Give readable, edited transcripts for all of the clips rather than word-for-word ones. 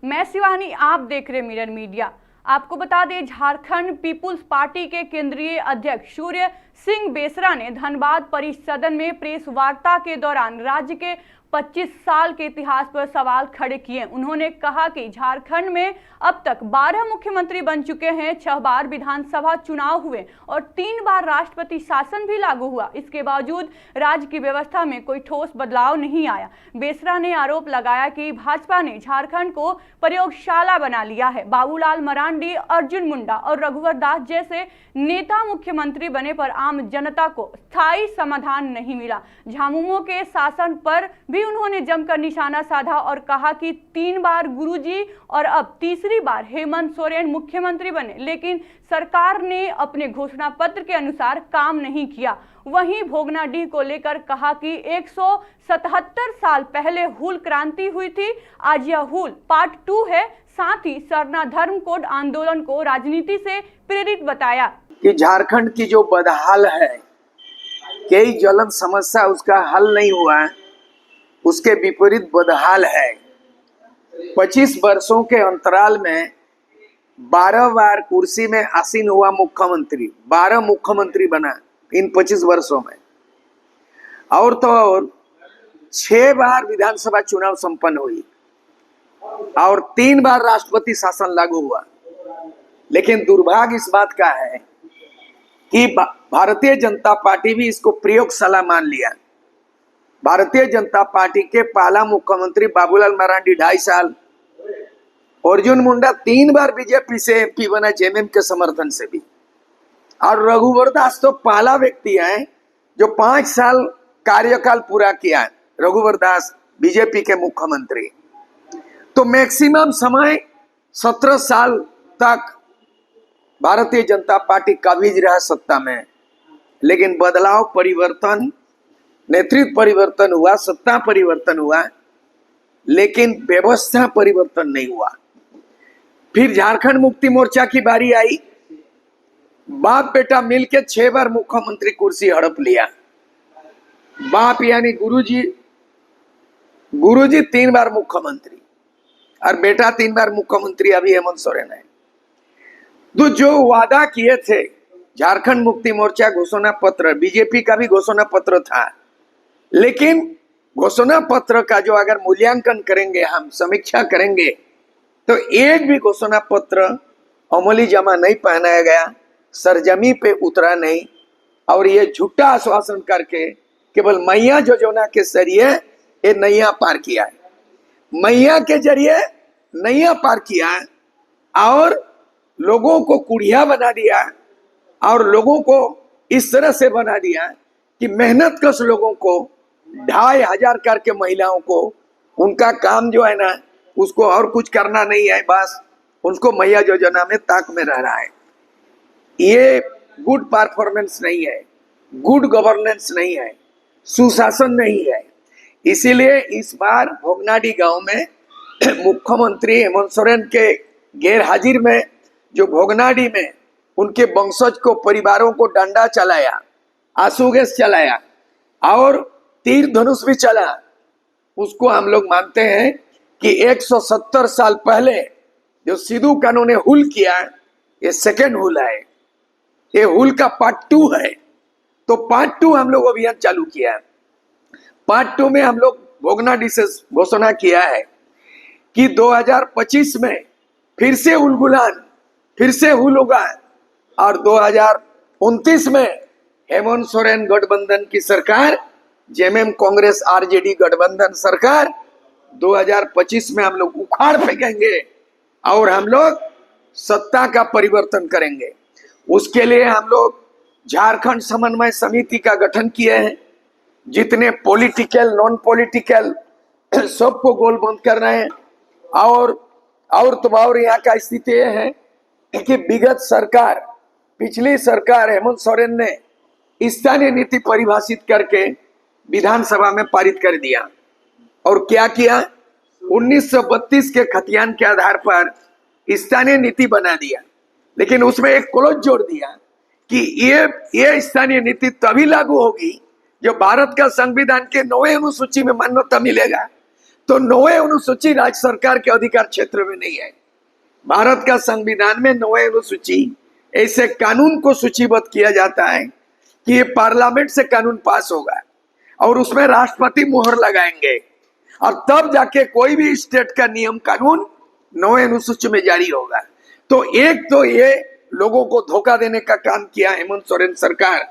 मैं शिवानी, आप देख रहे मिरर मीडिया। आपको बता दें, झारखंड पीपुल्स पार्टी के केंद्रीय अध्यक्ष सूर्य सिंह बेसरा ने धनबाद परिसदन में प्रेस वार्ता के दौरान राज्य के 25 साल के इतिहास पर सवाल खड़े किए। उन्होंने कहा कि झारखंड में अब तक 12 मुख्यमंत्री बन चुके हैं, 6 बार विधानसभा चुनाव हुए और 3 बार राष्ट्रपति शासन भी लागू हुआ। इसके बावजूद राज्य की व्यवस्था में कोई ठोस बदलाव नहीं आया। बेसरा ने आरोप लगाया कि भाजपा ने झारखंड को प्रयोगशाला बना लिया है। बाबूलाल मरांडी, अर्जुन मुंडा और रघुवर दास जैसे नेता मुख्यमंत्री बने पर आम जनता को स्थायी समाधान नहीं मिला। झामुमो के शासन पर भी उन्होंने जमकर निशाना साधा और कहा कि 3 बार गुरुजी और अब तीसरी बार हेमंत सोरेन मुख्यमंत्री बने, लेकिन सरकार ने अपने घोषणा पत्र के अनुसार काम नहीं किया। वहीं भोगनाडीह को लेकर कहा कि 177 साल पहले हूल क्रांति हुई थी, आज यह हूल पार्ट 2 है। साथ ही सरना धर्म कोड आंदोलन को राजनीति से प्रेरित बताया कि झारखंड की जो बदहाल है, कई ज्वलन समस्या उसका हल नहीं हुआ है, उसके विपरीत बदहाल है। 25 वर्षों के अंतराल में 12 बार कुर्सी में आसीन हुआ मुख्यमंत्री, 12 मुख्यमंत्री बना इन 25 वर्षों में, और तो और 6 बार विधानसभा चुनाव संपन्न हुई और 3 बार राष्ट्रपति शासन लागू हुआ। लेकिन दुर्भाग्य इस बात का है कि भारतीय जनता पार्टी भी इसको प्रयोगशाला मान लिया। भारतीय जनता पार्टी के पहला मुख्यमंत्री बाबूलाल मरांडी 2.5 साल, अर्जुन मुंडा 3 बार बीजेपी से एमपी बना, जेएमएम के समर्थन से भी, और रघुवर दास तो पहला व्यक्ति है जो 5 साल कार्यकाल पूरा किया। रघुवर दास बीजेपी के मुख्यमंत्री, तो मैक्सिमम समय 17 साल तक भारतीय जनता पार्टी काबिज रहा सत्ता में। लेकिन बदलाव, परिवर्तन, नेतृत्व परिवर्तन हुआ, सत्ता परिवर्तन हुआ, लेकिन व्यवस्था परिवर्तन नहीं हुआ। फिर झारखंड मुक्ति मोर्चा की बारी आई, बाप बेटा मिलके 6 बार मुख्यमंत्री कुर्सी हड़प लिया। बाप यानी गुरुजी 3 बार मुख्यमंत्री और बेटा 3 बार मुख्यमंत्री अभी हेमंत सोरेन है। तो जो वादा किए थे, झारखंड मुक्ति मोर्चा घोषणा पत्र, बीजेपी का भी घोषणा पत्र था, लेकिन घोषणा पत्र का जो अगर मूल्यांकन करेंगे, हम समीक्षा करेंगे, तो एक भी घोषणा पत्र अमली जमा नहीं पहनाया गया, सरजमी पे उतरा नहीं, और ये झूठा आश्वासन करके केवल मैया योजना के जरिए ये नैया पार किया है। मैया के जरिए नैया पार किया और लोगों को कुड़िया बना दिया और लोगों को इस तरह से बना दिया कि मेहनत कश लोगों को 2,500 करके महिलाओं को, उनका काम जो है ना, उसको और कुछ करना नहीं है, बस उनको मैया योजना में ताक में रह रहा है। ये गुड परफॉर्मेंस नहीं है, गुड गवर्नेंस नहीं है, सुशासन नहीं है। इसीलिए इस बार भोगनाडी गांव में मुख्यमंत्री हेमंत सोरेन के गैर हाजिर में जो भोगनाडी में उनके वंशज को, परिवारों को डंडा चलाया, आंसू गैस चलाया और तीर धनुष भी चला, उसको हम लोग मानते हैं कि 170 साल पहले जो सिद्धू कानून ने हुल किया, ये सेकेंड हुल है, ये हुल का पार्ट 2 है। तो पार्ट 2 हम लोग अभियान चालू किया है। पार्ट 2 में हम लोग भोगनाडी से घोषणा किया है कि 2025 में फिर से उलगुलान, फिर से हुल होगा और 2029 में हेमंत सोरेन गठबंधन की सरकार, जेएमएम कांग्रेस आरजेडी गठबंधन सरकार 2025 में हम लोग उखाड़ फेंकेंगे और हम लोग सत्ता का परिवर्तन करेंगे। उसके लिए हम लोग झारखंड समन्वय समिति का गठन किए हैं। जितने पॉलिटिकल, नॉन पॉलिटिकल, सबको गोलबंद कर रहे हैं। और तो और यहाँ का स्थिति यह है कि विगत सरकार, पिछली सरकार हेमंत सोरेन ने स्थानीय नीति परिभाषित करके विधानसभा में पारित कर दिया। और क्या किया, 1932 के खतियान के आधार पर स्थानीय नीति बना दिया, लेकिन उसमें एक क्लॉज जोड़ दिया कि ये स्थानीय नीति तभी लागू होगी जो भारत का संविधान के 9वें अनुसूची में मान्यता मिलेगा। तो तो 9वें अनुसूची राज्य सरकार के अधिकार क्षेत्र में नहीं है। भारत का संविधान में 9वें अनुसूची ऐसे कानून को सूचीबद्ध किया जाता है कि ये पार्लियामेंट से कानून पास होगा और उसमें राष्ट्रपति मोहर लगाएंगे और तब जाके कोई भी स्टेट का नियम कानून 9वें अनुसूची में जारी होगा। तो एक तो ये लोगों को धोखा देने का काम किया हेमंत सोरेन सरकार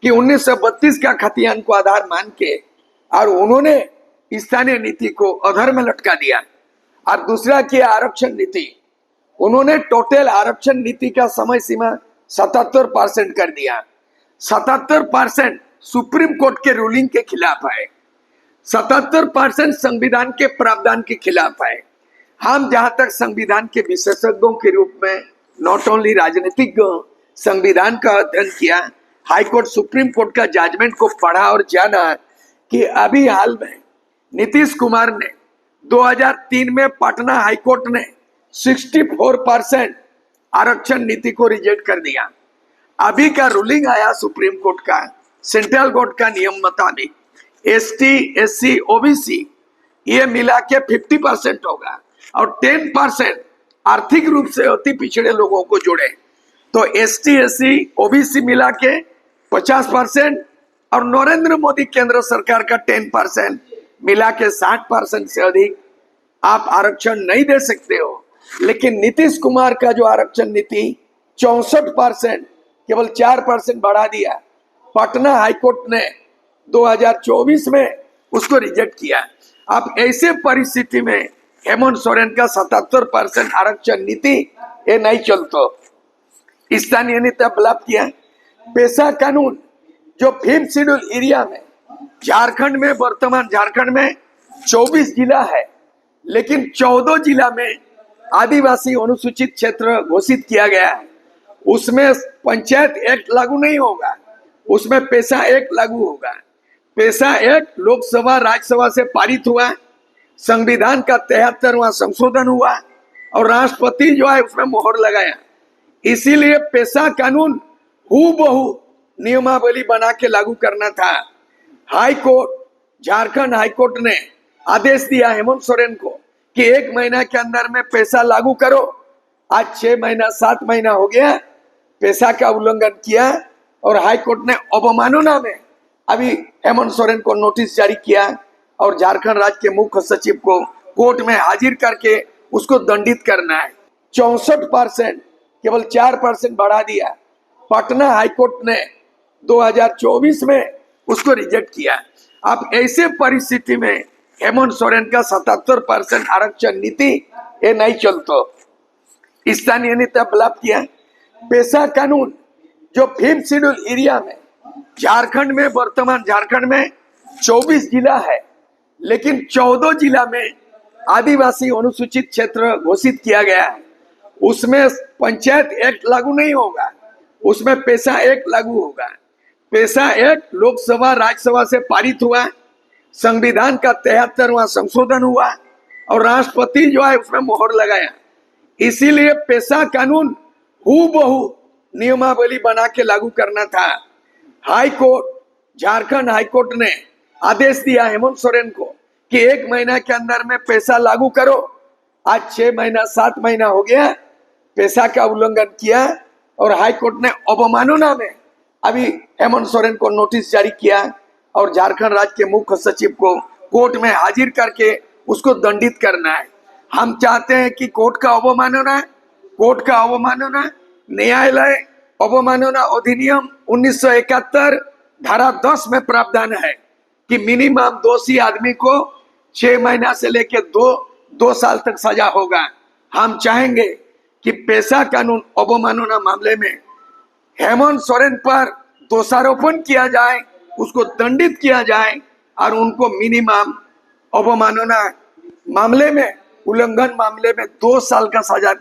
कि 1932 का खतियान को आधार मान के और उन्होंने स्थानीय नीति को अधर में लटका दिया। और दूसरा किया आरक्षण नीति, उन्होंने टोटल आरक्षण नीति का समय सीमा 77% कर दिया। 77% सुप्रीम कोर्ट के रूलिंग के खिलाफ है, 77% संविधान के प्रावधान के खिलाफ है। हम जहां तक संविधान के विशेषज्ञों के रूप में नॉट ओनली राजनीतिज्ञ संविधान का अध्ययन किया, हाईकोर्ट सुप्रीम कोर्ट का जजमेंट को पढ़ा और जाना कि अभी हाल में नीतीश कुमार ने 2003 में पटना हाईकोर्ट ने 64% आरक्षण नीति को रिजेक्ट कर दिया। अभी का रूलिंग आया सुप्रीम कोर्ट का, सेंट्रल कोर्ट का नियम मुताबिक एसटी, एससी, ओबीसी ये मिला के 50% होगा और 10% आर्थिक रूप से अति पिछड़े लोगों को जोड़े तो एसटी, एससी, ओबीसी मिला के 50% और नरेंद्र मोदी केंद्र सरकार का 10% मिला के 60% से अधिक आप आरक्षण नहीं दे सकते हो। लेकिन नीतीश कुमार का जो आरक्षण नीति 64% केवल 4% बढ़ा दिया। पटना हाईकोर्ट ने 2024 में उसको रिजेक्ट किया। अब ऐसे परिस्थिति में हेमंत सोरेन का 77% आरक्षण नीति ये नहीं चलता। स्थानीय नीति बदलाव किया। पेशा कानून जो 5th शेड्यूल एरिया में झारखंड में, वर्तमान झारखंड में 24 जिला है, लेकिन 14 जिला में आदिवासी अनुसूचित क्षेत्र घोषित किया गया है। उसमें पंचायत एक्ट लागू नहीं होगा, उसमें पेशा एक्ट लागू होगा। पेशा एक्ट लोकसभा राज्यसभा से पारित हुआ, संविधान का 73वां संशोधन हुआ और राष्ट्रपति जो है उसमें मोहर लगाया। इसीलिए पेशा कानून हूबहू नियमावली बना के लागू करना था। High court, Jharkhand high court ने आदेश दिया हेमंत सोरेन को कि 1 महीना के अंदर में पेशा लागू करो। आज 6 महीना 7 महीना हो गया, पेशा का उल्लंघन किया और हाई कोर्ट ने अवमानना में अभी हेमंत सोरेन को नोटिस जारी किया और झारखंड राज्य के मुख्य सचिव को कोर्ट में हाजिर करके उसको दंडित करना है। 64% केवल 4% बढ़ा दिया। पटना हाईकोर्ट ने 2024 में उसको रिजेक्ट किया। अब ऐसे परिस्थिति में हेमंत सोरेन का 77% आरक्षण नीति ये नहीं चलता। स्थानीय नीति बदलाव किया। पेशा कानून जो 5th शेड्यूल एरिया में झारखंड में, वर्तमान झारखंड में 24 जिला है, लेकिन 14 जिला में आदिवासी अनुसूचित क्षेत्र घोषित किया गया है। उसमें पंचायत एक्ट लागू नहीं होगा, उसमें पेशा एक्ट लागू होगा। पेशा एक्ट लोकसभा राज्यसभा से पारित हुआ, संविधान का 73वां संशोधन हुआ और राष्ट्रपति जो है उसमें मोहर लगाया। इसीलिए पेशा कानून हूबहू नियमावली बना के लागू करना था। High court, Jharkhand high court ने आदेश दिया हेमंत सोरेन को कि 1 महीना के अंदर में पेशा लागू करो। आज 6 महीना 7 महीना हो गया, पेशा का उल्लंघन किया और हाई कोर्ट ने अवमानना में अभी हेमंत सोरेन को नोटिस जारी किया और झारखंड राज्य के मुख्य सचिव को कोर्ट में हाजिर करके उसको दंडित करना है। हम चाहते हैं कि कोर्ट का अवमानना न्यायालय अवमानना अधिनियम 1971 धारा 10 में प्रावधान है कि मिनिमम दोषी आदमी को 6 महीना से लेकर 2 साल तक सजा होगा। हम चाहेंगे कि पेशा कानून अवमानना मामले में हेमंत सोरेन पर दोषारोपण किया जाए, उसको दंडित किया जाए और उनको मिनिमम अवमानना मामले में, उल्लंघन मामले में 2 साल का सजा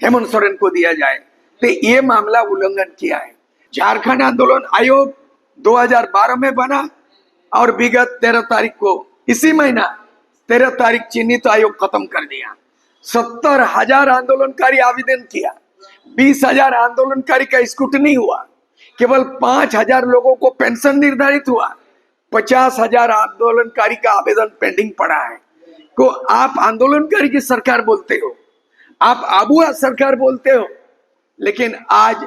हेमंत सोरेन को दिया जाए। तो ये मामला उल्लंघन किया है। झारखंड आंदोलन आयोग 2012 में बना और विगत 13 तारीख को, इसी महीना 13 तारीख चिन्हित आयोग खत्म कर दिया। 70,000 आंदोलनकारी आवेदन किया, 20,000 आंदोलनकारी का स्क्रूटनी हुआ, केवल 5,000 लोगों को पेंशन निर्धारित हुआ, 50,000 आंदोलनकारी का आवेदन पेंडिंग पड़ा है। को आप आंदोलनकारी की सरकार बोलते हो, आप आबुआ सरकार बोलते हो, लेकिन आज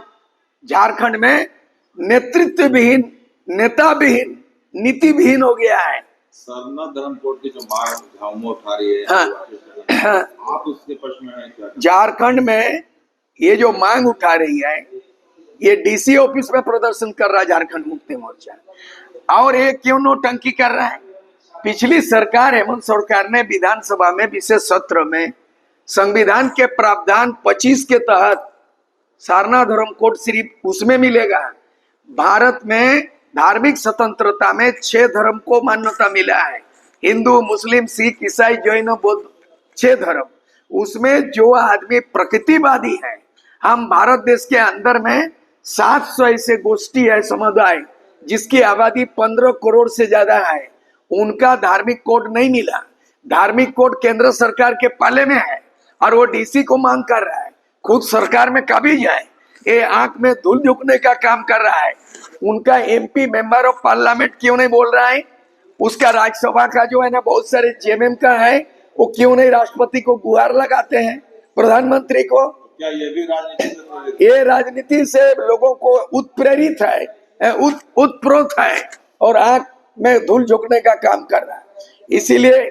झारखंड में नेतृत्व विहीन, नेता विहीन, नीति विहीन हो गया है। सरना धर्म कोड की जो मांग झामुमो उठा रही है, हाँ, आप उसके पक्ष में हैं क्या? झारखंड में ये जो मांग उठा रही है, ये डीसी ऑफिस में प्रदर्शन कर रहा है झारखंड मुक्ति मोर्चा। और ये क्यों नौटंकी कर रहा है? पिछली सरकार, हेमंत सरकार ने विधानसभा में विशेष सत्र में संविधान के प्रावधान 25 के तहत सारना धर्म कोड सिर्फ उसमें मिलेगा। भारत में धार्मिक स्वतंत्रता में 6 धर्म को मान्यता मिला है, हिंदू, मुस्लिम, सिख, ईसाई, जैन, बौद्ध, 6 धर्म। उसमें जो आदमी प्रकृतिवादी है, हम भारत देश के अंदर में 700 ऐसे गोष्ठी है, समुदाय जिसकी आबादी 15 करोड़ से ज्यादा है, उनका धार्मिक कोड नहीं मिला। धार्मिक कोड केंद्र सरकार के पाले में है और वो डीसी को मांग कर रहा है। खुद सरकार में काबिज है, ये आंख में धूल झोंकने का काम कर रहा है। उनका एमपी मेंबर ऑफ पार्लियामेंट क्यों नहीं बोल रहा है? उसका राज्यसभा का जो है ना, बहुत सारे जेएमएम का है, वो क्यों नहीं राष्ट्रपति को गुहार लगाते हैं, प्रधानमंत्री को? क्या ये भी राजनीति से प्रेरित है? ये राजनीति से लोगों को उत्प्रेरित है, उत्प्रोत है और आंख में धूल झोंकने का काम कर रहा है। इसीलिए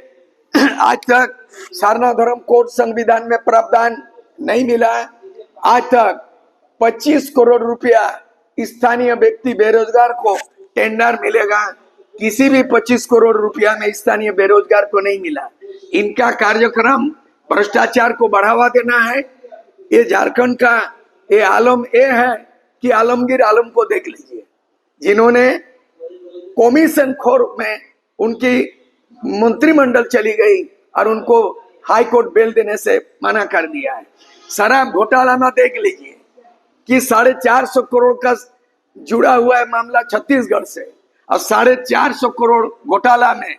आज तक सारना धर्म कोड संविधान में प्रावधान नहीं मिला। आज तक 25 करोड़ रुपया स्थानीय व्यक्ति बेरोजगार को टेंडर मिलेगा, किसी भी 25 करोड़ रुपया में स्थानीय बेरोजगार को नहीं मिला। इनका कार्यक्रम भ्रष्टाचार को बढ़ावा देना है। ये झारखंड का ये आलम ये है कि आलमगीर आलम को देख लीजिए, जिन्होंने कमीशन खोर में उनकी मंत्रिमंडल चली गई और उनको हाई कोर्ट बेल देने से मना कर दिया है। शराब घोटाला में देख लीजिए कि 450 करोड़ का जुड़ा हुआ है मामला छत्तीसगढ़ से, और 450 करोड़ घोटाला में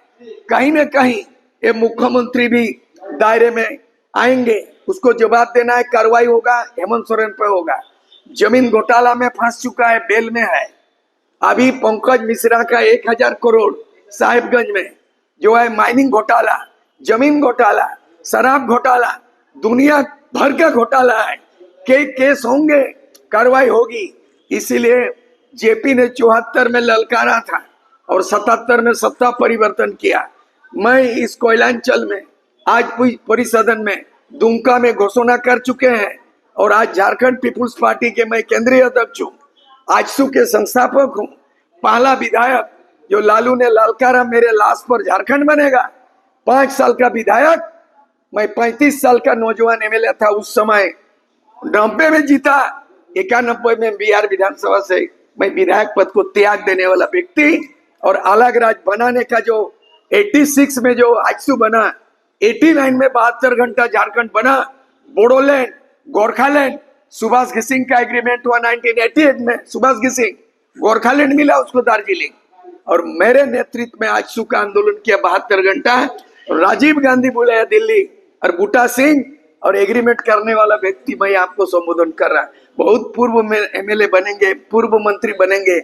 कहीं न कहीं ये मुख्यमंत्री भी दायरे में आएंगे, उसको जवाब देना है, कार्रवाई होगा, हेमंत सोरेन पे होगा। जमीन घोटाला में फंस चुका है, बेल में है। अभी पंकज मिश्रा का 1000 करोड़ साहिबगंज में जो है माइनिंग घोटाला, जमीन घोटाला, शराब घोटाला, दुनिया भर का घोटाला है। केस होंगे, कार्रवाई होगी। इसीलिए जेपी ने 74 में ललकारा था और 77 में सत्ता परिवर्तन किया। मैं इस कोयलांचल में आज परिसदन में दुमका में घोषणा कर चुके हैं और आज झारखंड पीपुल्स पार्टी के मैं केंद्रीय अध्यक्ष हूँ, आजसू के संस्थापक हूँ। पहला विधायक जो लालू ने ललकारा मेरे लाश पर झारखंड बनेगा। 5 साल का विधायक, मैं 35 साल का नौजवान एमएलए था उस समय, 90 में जीता, 91 में बिहार विधानसभा से मैं विधायक पद को त्याग देने वाला व्यक्ति। और अलग राज्य बनाने का जो 86 में जो आजसू बना, 89 में 72 घंटा झारखंड बना, बोडोलैंड, गोरखालैंड, सुभाष घिसिंग का एग्रीमेंट हुआ 1988 में, सुभाष घिसिंग, गोरखालैंड मिला उसको दार्जिलिंग, और मेरे नेतृत्व में आजसू का आंदोलन किया 72 घंटा। राजीव गांधी बुलाया दिल्ली और बूटा सिंह, और एग्रीमेंट करने वाला व्यक्ति मैं आपको संबोधन कर रहा। बहुत पूर्व में एमएलए बनेंगे, पूर्व मंत्री बनेंगे,